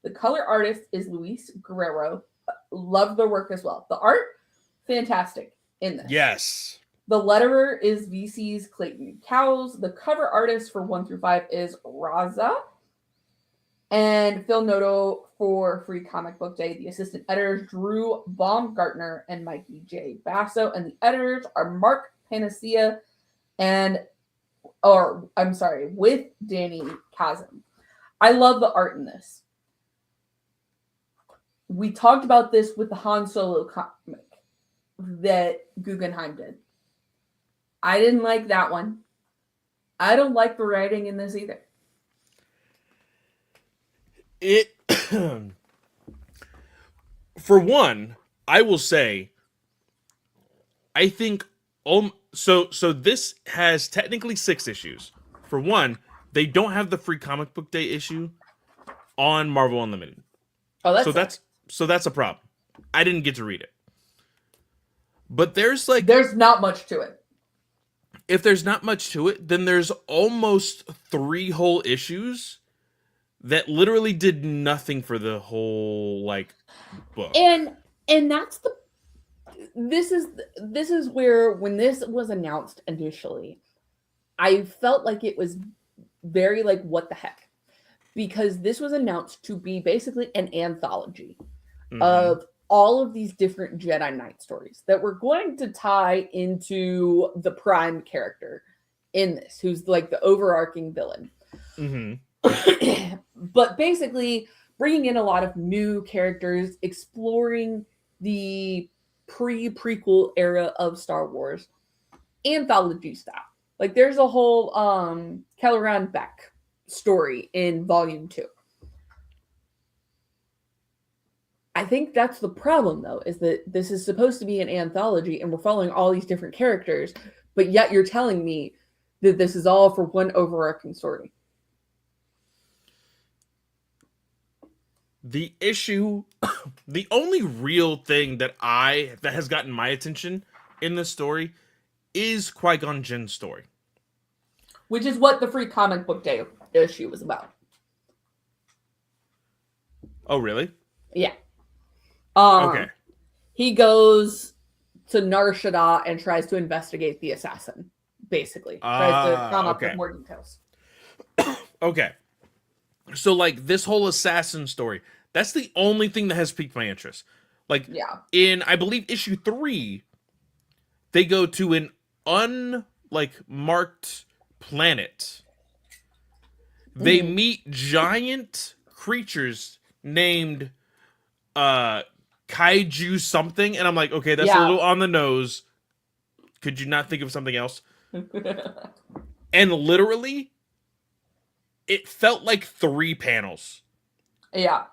[SPEAKER 2] The color artist is Luis Guerrero. Love their work as well. The art, fantastic in this.
[SPEAKER 1] Yes.
[SPEAKER 2] The letterer is VC's Clayton Cowles. The cover artist for 1 through 5 is Raza. And Phil Noto for Free Comic Book Day. The assistant editors, Drew Baumgartner and Mikey J. Basso. And the editors are Mark Panacea with Danny Chasm. I love the art in this. We talked about this with the Han Solo comic that Guggenheim did. I didn't like that one. I don't like the writing in this either.
[SPEAKER 1] It for one, I will say I think so this has technically 6 issues. For one, they don't have the Free Comic Book Day issue on Marvel Unlimited.
[SPEAKER 2] Oh, that's
[SPEAKER 1] a problem. I didn't get to read it. But there's
[SPEAKER 2] not much to it.
[SPEAKER 1] If there's not much to it, then there's almost 3 whole issues that literally did nothing for the whole like book.
[SPEAKER 2] And that's this is where when this was announced initially, I felt like it was very like what the heck, because this was announced to be basically an anthology of all of these different Jedi Knight stories that were going to tie into the prime character in this, who's like the overarching villain. But basically bringing in a lot of new characters, exploring the pre-prequel era of Star Wars, anthology style. Like there's a whole Kelleran Beck story in volume 2. I think that's the problem, though, is that this is supposed to be an anthology and we're following all these different characters, but yet you're telling me that this is all for one overarching story.
[SPEAKER 1] The issue, the only real thing that has gotten my attention in this story is Qui-Gon Jinn's story.
[SPEAKER 2] Which is what the Free Comic Book Day issue was about.
[SPEAKER 1] Oh, really?
[SPEAKER 2] Yeah.
[SPEAKER 1] Okay.
[SPEAKER 2] He goes to Nar Shaddaa and tries to investigate the assassin, basically. Tries to come up with more details.
[SPEAKER 1] Okay. So, like, this whole assassin story, that's the only thing that has piqued my interest. Like, in, I believe, issue 3, they go to an marked planet. They meet giant creatures named kaiju something, and I'm like, okay, that's a little on the nose. Could you not think of something else? And literally, it felt like 3 panels.
[SPEAKER 2] Yeah.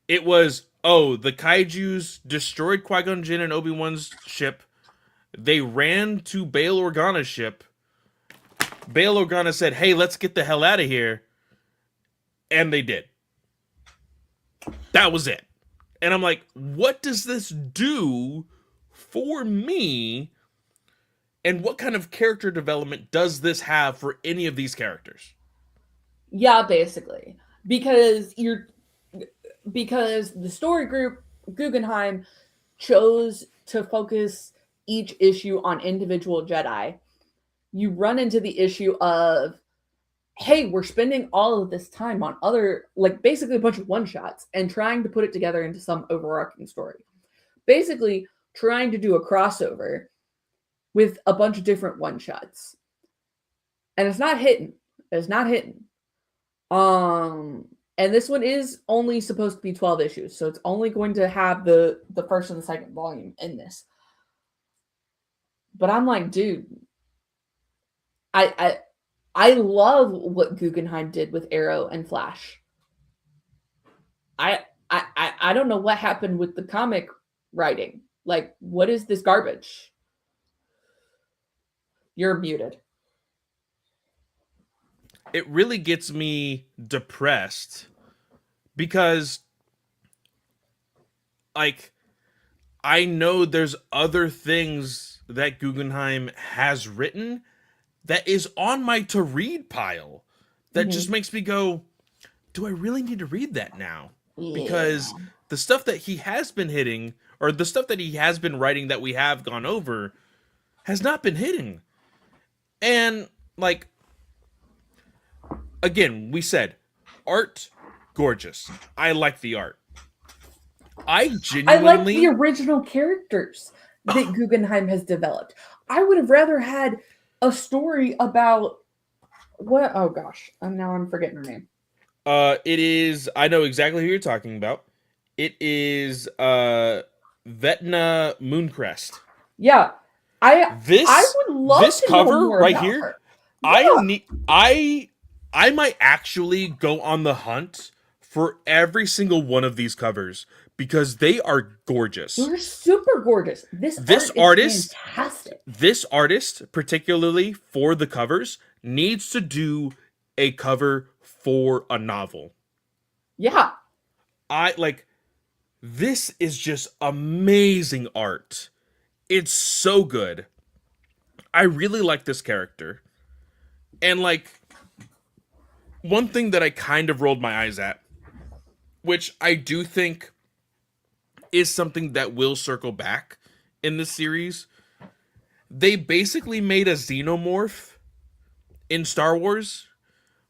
[SPEAKER 1] It was, the kaijus destroyed Qui-Gon Jinn and Obi-Wan's ship. They ran to Bail Organa's ship. Bail Organa said, hey, let's get the hell out of here. And they did. That was it. And I'm like, what does this do for me? And what kind of character development does this have for any of these characters?
[SPEAKER 2] Yeah, basically. Because the story group, Guggenheim, chose to focus each issue on individual Jedi. You run into the issue of, hey, we're spending all of this time on other, like, basically a bunch of one-shots and trying to put it together into some overarching story. Basically, trying to do a crossover with a bunch of different one-shots. And it's not hitting. It's not hitting. And this one is only supposed to be 12 issues, so it's only going to have the first and the second volume in this. But I'm like, dude, I love what Guggenheim did with Arrow and Flash. I don't know what happened with the comic writing. Like, what is this garbage? You're muted.
[SPEAKER 1] It really gets me depressed because, like, I know there's other things that Guggenheim has written that is on my to read pile that just makes me go, do I really need to read that now? Because the stuff that he has been hitting, or the stuff that he has been writing that we have gone over, has not been hitting. And, like, again, we said, art, gorgeous. I like the art. I
[SPEAKER 2] like the original characters that Guggenheim has developed. I would have rather had a story about what? Oh gosh, now I'm forgetting her name.
[SPEAKER 1] It is. I know exactly who you're talking about. It is Vecna Mooncrest.
[SPEAKER 2] Yeah, I would love
[SPEAKER 1] this
[SPEAKER 2] to
[SPEAKER 1] cover
[SPEAKER 2] know more
[SPEAKER 1] right
[SPEAKER 2] about
[SPEAKER 1] here.
[SPEAKER 2] Her. Yeah.
[SPEAKER 1] I might actually go on the hunt for every single one of these covers because they are gorgeous.
[SPEAKER 2] They're super gorgeous. This artist is fantastic.
[SPEAKER 1] This artist, particularly for the covers, needs to do a cover for a novel.
[SPEAKER 2] Yeah.
[SPEAKER 1] This is just amazing art. It's so good. I really like this character. And, like, one thing that I kind of rolled my eyes at, which I do think is something that will circle back in this series, they basically made a xenomorph in Star Wars,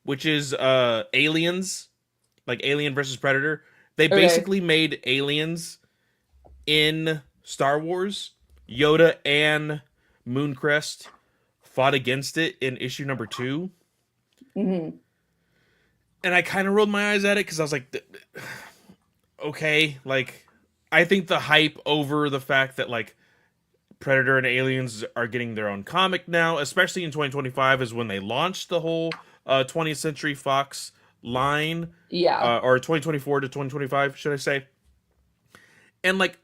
[SPEAKER 1] which is aliens, like Alien versus Predator. They basically made aliens in Star Wars. Yoda and Mooncrest fought against it in issue number 2.
[SPEAKER 2] Mm-hmm.
[SPEAKER 1] And I kind of rolled my eyes at it because I was like, okay, like, I think the hype over the fact that, like, Predator and Aliens are getting their own comic now, especially in 2025, is when they launched the whole 20th Century Fox line,
[SPEAKER 2] Yeah.
[SPEAKER 1] or 2024 to 2025, should I say? And like,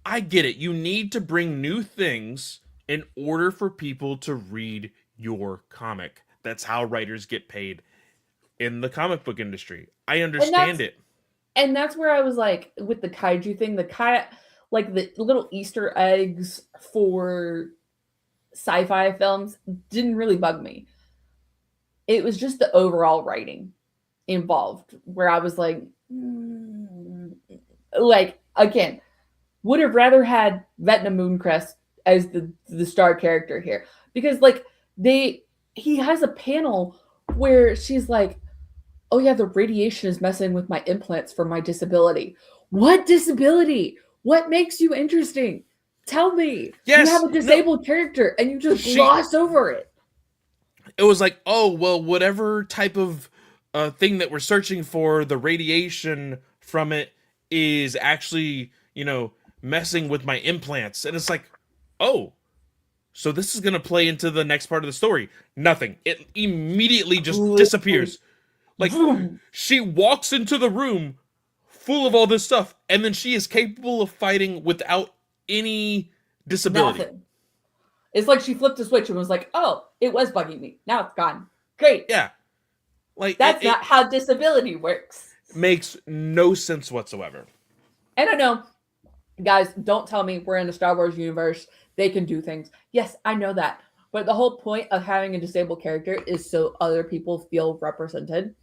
[SPEAKER 1] I get it. You need to bring new things in order for people to read your comic. That's how writers get paid in the comic book industry. I
[SPEAKER 2] And
[SPEAKER 1] understand
[SPEAKER 2] that's
[SPEAKER 1] it.
[SPEAKER 2] and that's where I was like with the kaiju thing, like the little Easter eggs for sci-fi films didn't really bug me. It was just the overall writing involved where I was like, like again, would have rather had Vecna Mooncrest as the star character here because like they he has a panel where she's like, oh yeah, the radiation is messing with my implants for my disability. What disability? What makes you interesting? Tell me. You have
[SPEAKER 1] Yes,
[SPEAKER 2] a
[SPEAKER 1] no.
[SPEAKER 2] disabled character and you just
[SPEAKER 1] She
[SPEAKER 2] gloss over it.
[SPEAKER 1] it was like, oh, well, whatever type of thing that we're searching for, the radiation from it is actually, messing with my implants. And it's like, oh, so this is going to play into the next part of the story. Nothing. It immediately just
[SPEAKER 2] Literally.
[SPEAKER 1] disappears. Like,
[SPEAKER 2] Boom.
[SPEAKER 1] she walks into the room full of all this stuff, and then she is capable of fighting without any disability.
[SPEAKER 2] Nothing. It's like she flipped a switch and was like, oh, it was bugging me. Now it's gone. Great.
[SPEAKER 1] Yeah. Like,
[SPEAKER 2] That's
[SPEAKER 1] it
[SPEAKER 2] not how disability works.
[SPEAKER 1] makes no sense whatsoever.
[SPEAKER 2] And I know, guys, don't tell me we're in the Star Wars universe. They can do things. Yes, I know that. But the whole point of having a disabled character is so other people feel represented.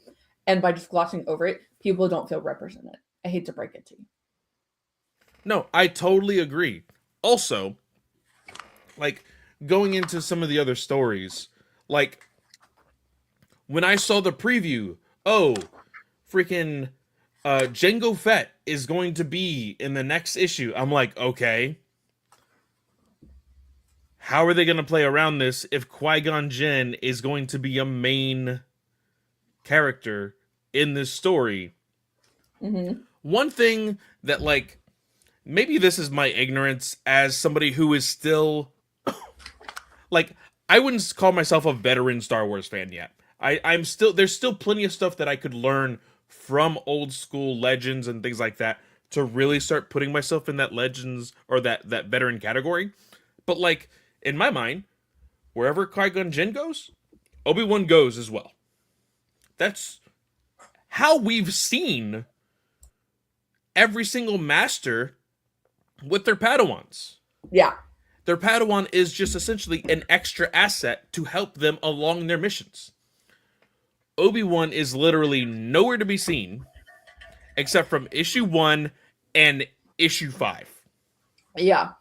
[SPEAKER 2] And by just glossing over it, people don't feel represented. I hate to break it to you.
[SPEAKER 1] No, I totally agree. Also, like, going into some of the other stories, like, when I saw the preview, oh, freaking Jango Fett is going to be in the next issue. I'm like, okay, how are they going to play around this if Qui-Gon Jinn is going to be a main character in this story?
[SPEAKER 2] Mm-hmm.
[SPEAKER 1] One thing that, like, maybe this is my ignorance as somebody who is still, like, I wouldn't call myself a veteran Star Wars fan yet. I'm still, there's still plenty of stuff that I could learn from old school legends and things like that to really start putting myself in that legends or that veteran category. But like, in my mind, wherever Qui-Gon Jinn goes, Obi-Wan goes as well. That's how we've seen every single master with their Padawans.
[SPEAKER 2] Yeah.
[SPEAKER 1] Their Padawan is just essentially an extra asset to help them along their missions. Obi-Wan is literally nowhere to be seen except from issue 1 and issue 5.
[SPEAKER 2] Yeah.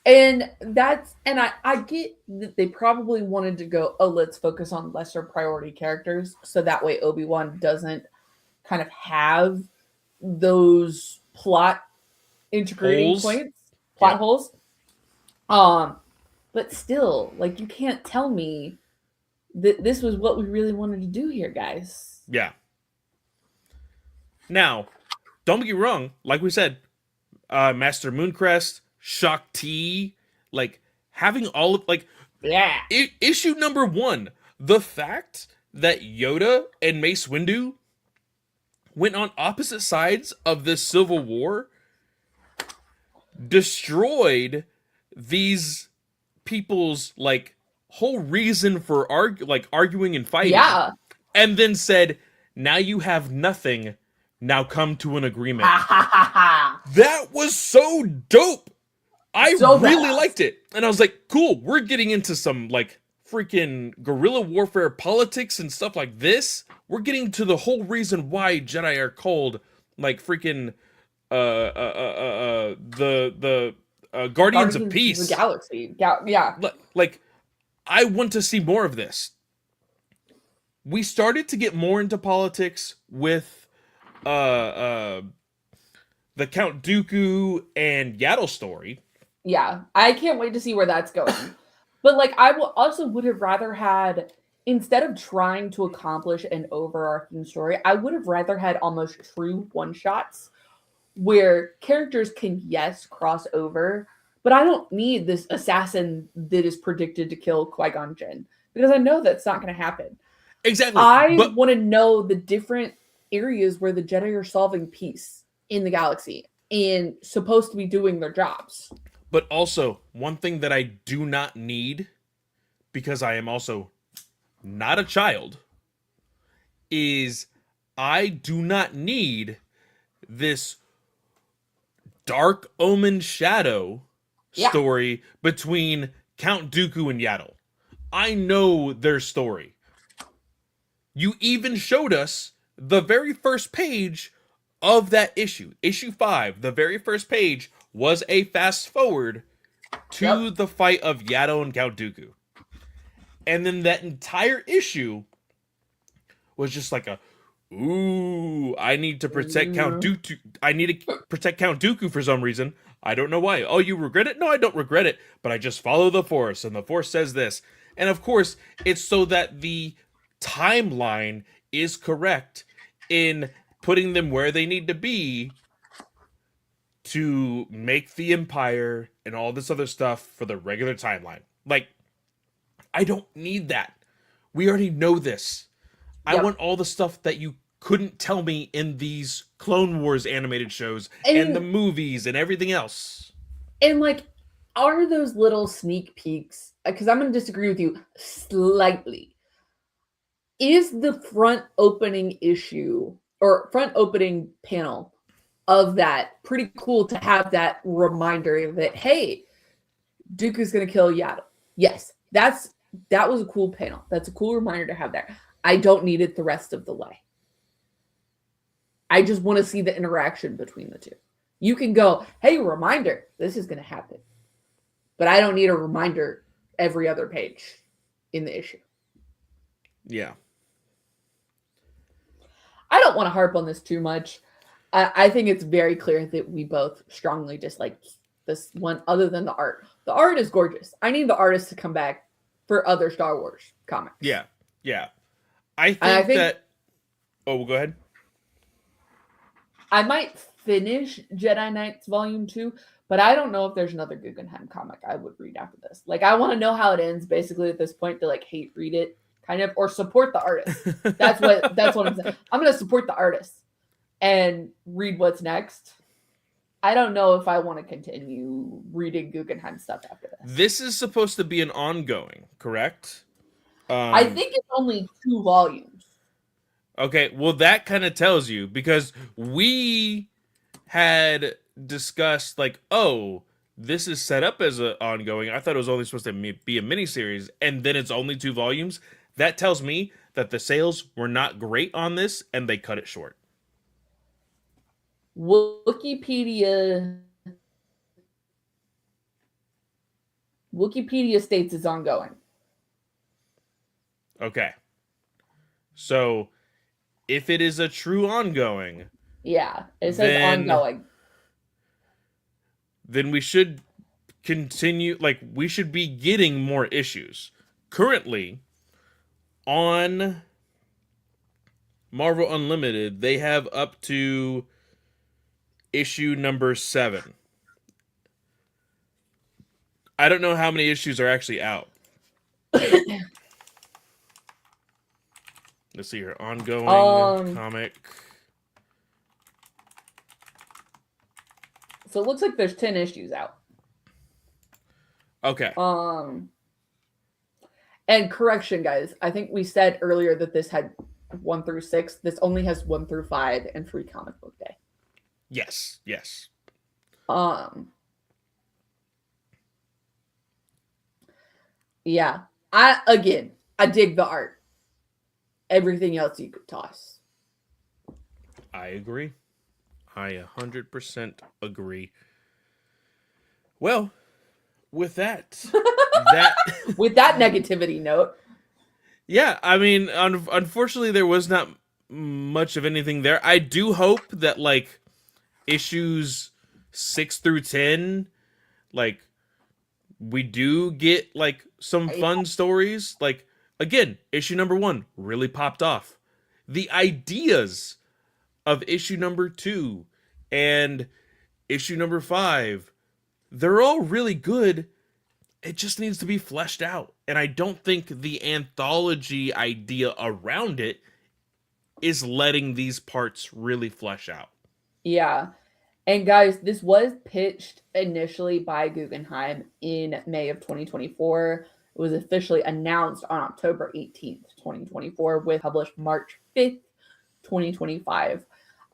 [SPEAKER 2] I get that they probably wanted to go, oh, let's focus on lesser priority characters. So that way Obi-Wan doesn't kind of have those plot integrating
[SPEAKER 1] Holes.
[SPEAKER 2] points,
[SPEAKER 1] Yeah.
[SPEAKER 2] holes. But still, like you can't tell me that this was what we really wanted to do here, guys.
[SPEAKER 1] Yeah. Now, don't get me wrong, like we said, Master Mooncrest, Shock T, like having all of like
[SPEAKER 2] Yeah.
[SPEAKER 1] issue number 1, the fact that Yoda and Mace Windu went on opposite sides of this civil war destroyed these people's like whole reason for arguing and fighting.
[SPEAKER 2] Yeah.
[SPEAKER 1] And then said, now you have nothing, now come to an agreement. That was so dope. I
[SPEAKER 2] So
[SPEAKER 1] really
[SPEAKER 2] badass.
[SPEAKER 1] liked it. And I was like, cool, we're getting into some like freaking guerrilla warfare politics and stuff like this. We're getting to the whole reason why Jedi are called like freaking the Guardians of Peace.
[SPEAKER 2] The galaxy. Yeah.
[SPEAKER 1] Like, I want to see more of this. We started to get more into politics with the Count Dooku and Yaddle story.
[SPEAKER 2] Yeah. I can't wait to see where that's going. But like I would have rather had, instead of trying to accomplish an overarching story, I would have rather had almost true one-shots where characters can, yes, cross over, but I don't need this assassin that is predicted to kill Qui-Gon Jinn because I know that's not going to happen.
[SPEAKER 1] Exactly.
[SPEAKER 2] I
[SPEAKER 1] But
[SPEAKER 2] want to know the different areas where the Jedi are solving peace in the galaxy and supposed to be doing their jobs.
[SPEAKER 1] also one thing that I do not need, because I am also not a child, is I do not need this dark omen shadow
[SPEAKER 2] Yeah.
[SPEAKER 1] story between Count Dooku and Yaddle. I know their story. You even showed us the very first page of that issue. Issue 5, the very first page was a fast forward to
[SPEAKER 2] Yep.
[SPEAKER 1] the fight of Yaddle and Count Dooku. And then that entire issue was just like a, ooh, I need to protect Count
[SPEAKER 2] Mm.
[SPEAKER 1] Dooku. I need to protect Count Dooku for some reason. I don't know why. Oh, you regret it? No, I don't regret it. But I just follow the Force, and the Force says this. And of course, it's so that the timeline is correct in putting them where they need to be to make the Empire and all this other stuff for the regular timeline. Like, I don't need that. We already know this. I
[SPEAKER 2] Yep.
[SPEAKER 1] want all the stuff that you couldn't tell me in these Clone Wars animated shows and the
[SPEAKER 2] And
[SPEAKER 1] movies and everything else.
[SPEAKER 2] and like, are those little sneak peeks? Because I'm going to disagree with you slightly. Is the front opening issue or front opening panel of that pretty cool to have that reminder that, hey, Dooku's going to kill Yaddle? Yes, that was a cool panel. That's a cool reminder to have there. I don't need it the rest of the way. I just want to see the interaction between the two. You can go, hey, reminder, this is going to happen. But I don't need a reminder every other page in the issue.
[SPEAKER 1] Yeah.
[SPEAKER 2] I don't want to harp on this too much. I think it's very clear that we both strongly dislike this one, other than the art. The art is gorgeous. I need the artist to come back for other Star Wars comics.
[SPEAKER 1] Yeah. Yeah. I
[SPEAKER 2] I
[SPEAKER 1] think
[SPEAKER 2] think
[SPEAKER 1] that. Oh, well, go ahead.
[SPEAKER 2] I might finish Jedi Knights Volume 2, but I don't know if there's another Guggenheim comic I would read after this. Like, I want to know how it ends, basically, at this point, to like hate read it, kind of, or support the artist. That's what I'm saying. I'm gonna support the artist and read what's next. I don't know if I want to continue reading Guggenheim stuff after this.
[SPEAKER 1] This is supposed to be an ongoing, correct?
[SPEAKER 2] I think it's only 2 volumes.
[SPEAKER 1] Okay, well, that kind of tells you, because we had discussed, like, oh, this is set up as an ongoing. I thought it was only supposed to be a miniseries, and then it's only 2 volumes. That tells me that the sales were not great on this, and they cut it short.
[SPEAKER 2] Wikipedia states it's ongoing.
[SPEAKER 1] Okay. So, if it is a true ongoing,
[SPEAKER 2] Yeah, it says
[SPEAKER 1] Then-
[SPEAKER 2] ongoing.
[SPEAKER 1] then we should continue, like, we should be getting more issues. Currently, on Marvel Unlimited, they have up to issue number 7. I don't know how many issues are actually out. Let's see here. Ongoing comic.
[SPEAKER 2] So it looks like there's 10 issues out.
[SPEAKER 1] Okay.
[SPEAKER 2] And correction, guys. I think we said earlier that this had 1 through 6. This only has 1 through 5 and Free Comic Book Day.
[SPEAKER 1] Yes. Yes.
[SPEAKER 2] Yeah. I dig the art. Everything else you could toss.
[SPEAKER 1] I agree. I 100% agree. Well, with that,
[SPEAKER 2] With that negativity note,
[SPEAKER 1] yeah, I mean, unfortunately, there was not much of anything there. I do hope that, like, issues 6 through 10, like, we do get, like, some fun stories. Like, again, issue number 1 really popped off. The ideas of issue number 2 and issue number 5, they're all really good. It just needs to be fleshed out. And I don't think the anthology idea around it is letting these parts really flesh out.
[SPEAKER 2] Yeah. And guys, this was pitched initially by Guggenheim in May of 2024. It was officially announced on October 18th, 2024, with published March 5th, 2025.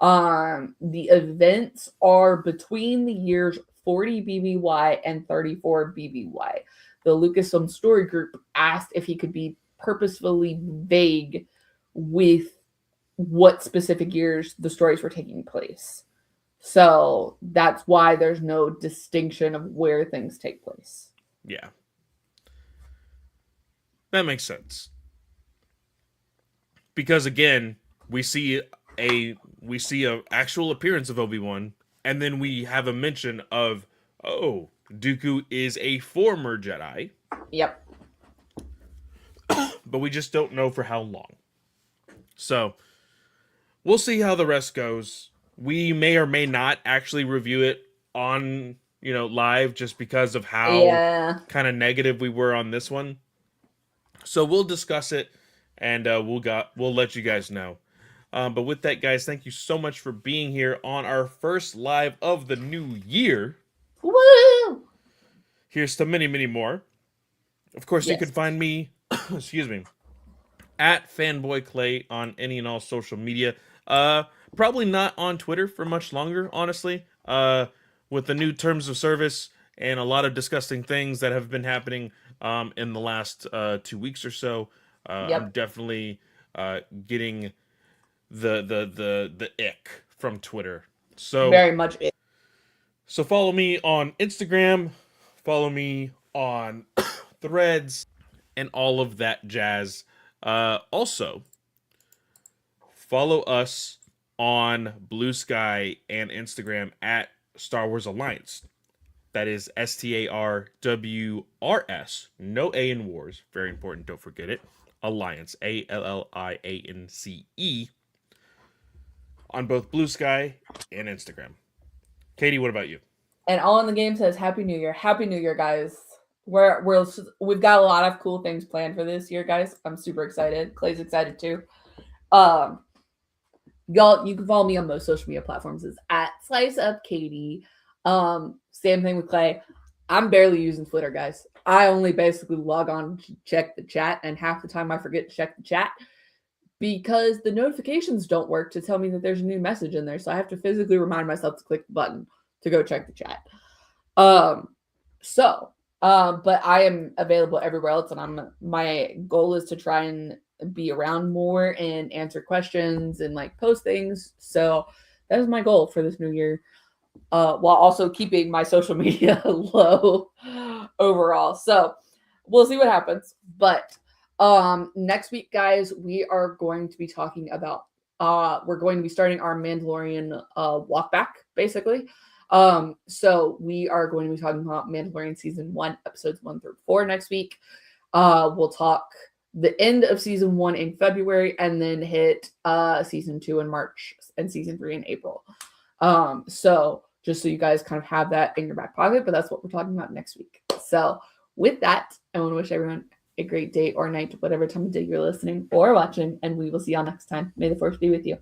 [SPEAKER 2] The events are between the years 40 BBY and 34 BBY. The Lucasfilm Story Group asked if he could be purposefully vague with what specific years the stories were taking place. So that's why there's no distinction of where things take place.
[SPEAKER 1] Yeah. That makes sense. Because again, we see a actual appearance of Obi-Wan, and then we have a mention of, oh, Dooku is a former Jedi.
[SPEAKER 2] Yep.
[SPEAKER 1] But we just don't know for how long. So we'll see how the rest goes. We may or may not actually review it on, live, just because of how kind of negative we were on this one. So we'll discuss it, and we'll let you guys know. But with that, guys, thank you so much for being here on our first live of the new year.
[SPEAKER 2] Woo!
[SPEAKER 1] Here's to many, many more. Of course, you can find me, excuse me, at Fanboy Clay on any and all social media. Probably not on Twitter for much longer, honestly. With the new terms of service and a lot of disgusting things that have been happening in the last 2 weeks or so, I'm definitely getting the ick from Twitter. So
[SPEAKER 2] very much it.
[SPEAKER 1] So follow me on Instagram, follow me on Threads, and all of that jazz. Also, follow us on Blue Sky and Instagram at Star Wars Alliance. That is STARWRS. No A in Wars. Very important. Don't forget it. Alliance. ALLIANCE. On both Blue Sky and Instagram. Katie, what about you?
[SPEAKER 2] And all in the game says Happy New Year. Happy New Year, guys. We've got a lot of cool things planned for this year, guys. I'm super excited. Clay's excited too. Y'all, you can follow me on most social media platforms is at SliceUpKatie. Same thing with Clay. I'm barely using Twitter, guys. I only basically log on to check the chat, and half the time I forget to check the chat because the notifications don't work to tell me that there's a new message in there. So I have to physically remind myself to click the button to go check the chat. But I am available everywhere else, and my goal is to try and be around more and answer questions and like post things. So that is my goal for this new year, while also keeping my social media low overall. So we'll see what happens. But next week, guys, we are going to be talking about we're going to be starting our Mandalorian walk back, basically. So we are going to be talking about Mandalorian season 1, episodes 1 through 4 next week. We'll talk the end of season 1 in February, and then hit season 2 in March and season 3 in April. So just so you guys kind of have that in your back pocket, but that's what we're talking about next week. So with that, I want to wish everyone a great day or night, whatever time of day you're listening or watching, and we will see y'all next time. May the Force be with you.